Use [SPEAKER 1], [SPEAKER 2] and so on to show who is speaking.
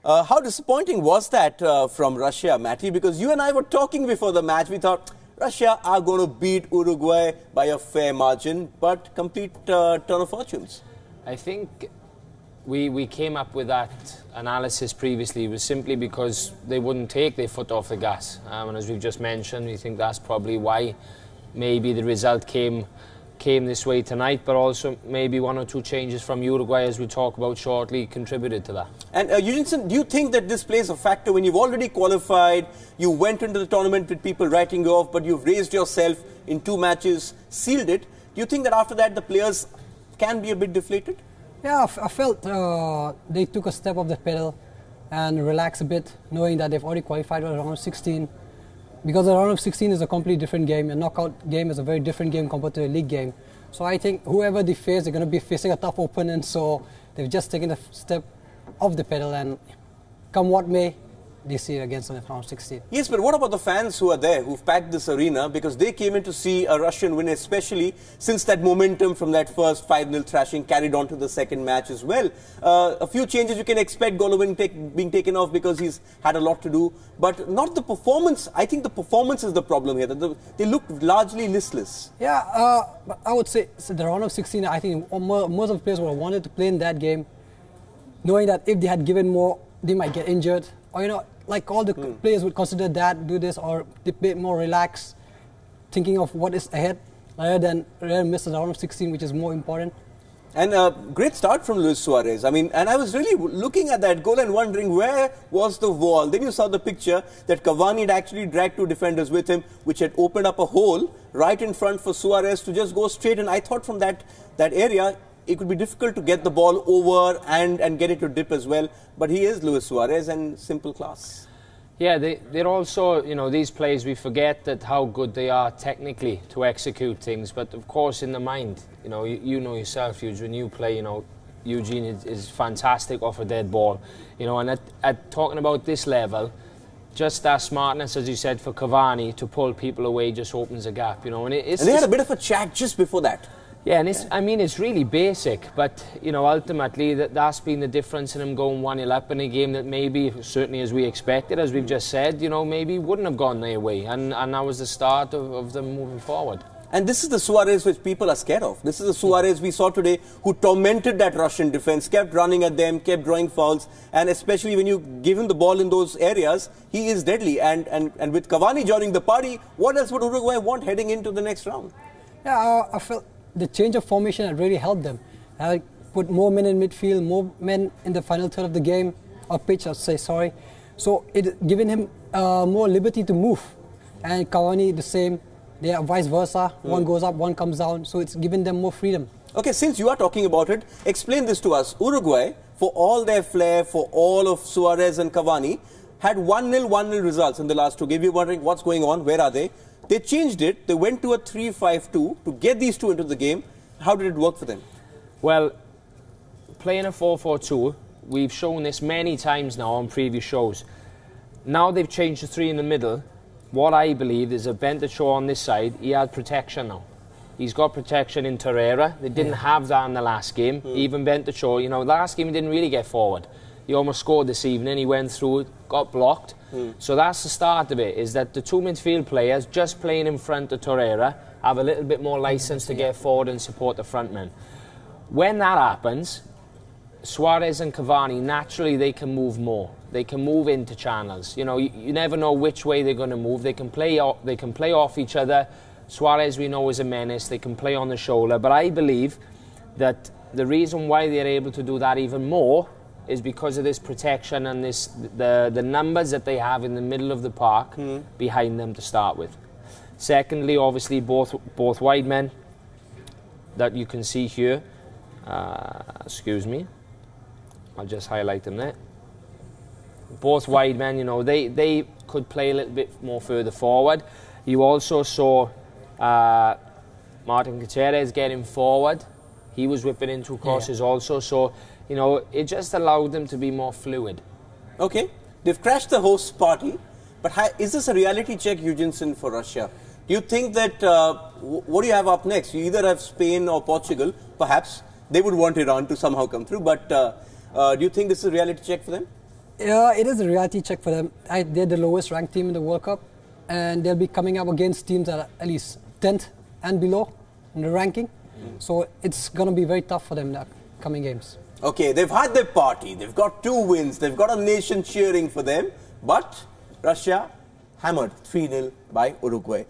[SPEAKER 1] How disappointing was that from Russia, Matty? Because you and I were talking before the match. We thought Russia are going to beat Uruguay by a fair margin, but complete turn of fortunes.
[SPEAKER 2] I think we came up with that analysis previously was simply because they wouldn't take their foot off the gas. And as we've just mentioned, we think that's probably why maybe the result came this way tonight, but also maybe one or two changes from Uruguay, as we'll talk about shortly, contributed to that. And
[SPEAKER 1] Eugeneson, do you think that this plays a factor when you've already qualified, you went into the tournament with people writing you off, but you've raised yourself in 2 matches, sealed it? Do you think that after that the players can be a bit deflated?
[SPEAKER 3] Yeah, I felt they took a step off the pedal and relaxed a bit, knowing that they've already qualified for round of 16. Because the round of 16 is a completely different game. A knockout game is a very different game compared to a league game. So I think whoever they face, they're going to be facing a tough opponent. So they've just taken a step off the pedal, and come what may, they see it against them in round 16.
[SPEAKER 1] Yes, but what about the fans who are there, who've packed this arena, because they came in to see a Russian win, especially since that momentum from that first 5-0 thrashing carried on to the second match as well. A few changes you can expect, Golovin being taken off because he's had a lot to do, but not the performance. I think the performance is the problem here. They look largely listless.
[SPEAKER 3] Yeah, but I would say so the round of 16, I think most of the players would have wanted to play in that game, knowing that if they had given more, they might get injured. Or, you know, like all the players would consider that, do this, or a bit more relaxed, thinking of what is ahead, rather than miss the round of 16, which is more important.
[SPEAKER 1] And a great start from Luis Suarez. I mean, and I was really looking at that goal and wondering where was the wall. Then you saw the picture that Cavani had actually dragged 2 defenders with him, which had opened up a hole right in front for Suarez to just go straight. And I thought from that area, it could be difficult to get the ball over and get it to dip as well. But he is Luis Suarez and simple class.
[SPEAKER 2] Yeah, they're also, you know, these players, we forget that how good they are technically to execute things. But of course, in the mind, you know, you know yourself, Eugene, when you play, you know, Eugene is fantastic off a dead ball. You know, and at talking about this level, just that smartness, as you said, for Cavani to pull people away just opens a gap, you know. And
[SPEAKER 1] they had a bit of a chat just before that.
[SPEAKER 2] Yeah, and I mean, it's really basic, but, you know, ultimately that's been the difference in him going 1-0 up in a game that maybe, certainly as we expected, as we've just said, you know, maybe wouldn't have gone their way, and that was the start of them moving forward.
[SPEAKER 1] And this is the Suarez which people are scared of. This is the Suarez we saw today who tormented that Russian defence, kept running at them, kept drawing fouls, and especially when you give him the ball in those areas, he is deadly. And with Cavani joining the party, what else would Uruguay want heading into the next round?
[SPEAKER 3] Yeah, I felt the change of formation had really helped them. Put more men in midfield, more men in the final third of the game, or pitch, I'll say, sorry. So it given him more liberty to move. And Cavani the same, they are vice versa. One goes up, one comes down, so it's given them more freedom.
[SPEAKER 1] Okay, since you are talking about it, explain this to us. Uruguay, for all their flair, for all of Suarez and Cavani, had 1-0 results in the last 2 games. You're wondering what's going on, where are they? They changed it. They went to a 3-5-2 to get these 2 into the game. How did it work for them?
[SPEAKER 2] Well, playing a 4-4-2, we've shown this many times now on previous shows. Now they've changed the 3 in the middle. What I believe is a Bentancur on this side, he had protection now. He's got protection in Torreira. They didn't have that in the last game. Even Bentancur, you know, last game he didn't really get forward. He almost scored this evening. He went through, got blocked. So that's the start of it, is that the 2 midfield players just playing in front of Torreira have a little bit more licence to get forward and support the front men. When that happens, Suarez and Cavani, naturally they can move more. They can move into channels. You know, you never know which way they're going to move. They can play off each other. Suarez, we know, is a menace. They can play on the shoulder. But I believe that the reason why they're able to do that even more is because of this protection and the numbers that they have in the middle of the park behind them to start with. Secondly, obviously, both wide men that you can see here. Excuse me. I'll just highlight them there. Both wide men, you know, they could play a little bit more further forward. You also saw Martin Gutierrez getting forward. He was whipping into crosses also. So, you know, it just allowed them to be more fluid.
[SPEAKER 1] Okay, they've crashed the host party, but is this a reality check, Eugeneson, for Russia? Do you think that, what do you have up next? You either have Spain or Portugal, perhaps. They would want Iran to somehow come through, but do you think this is a reality check for them?
[SPEAKER 3] Yeah, it is a reality check for them. They're the lowest ranked team in the World Cup, and they'll be coming up against teams that are at least 10th and below in the ranking. So it's going to be very tough for them in the coming games.
[SPEAKER 1] Okay, they've had their party. They've got 2 wins. They've got a nation cheering for them. But Russia hammered 3-0 by Uruguay.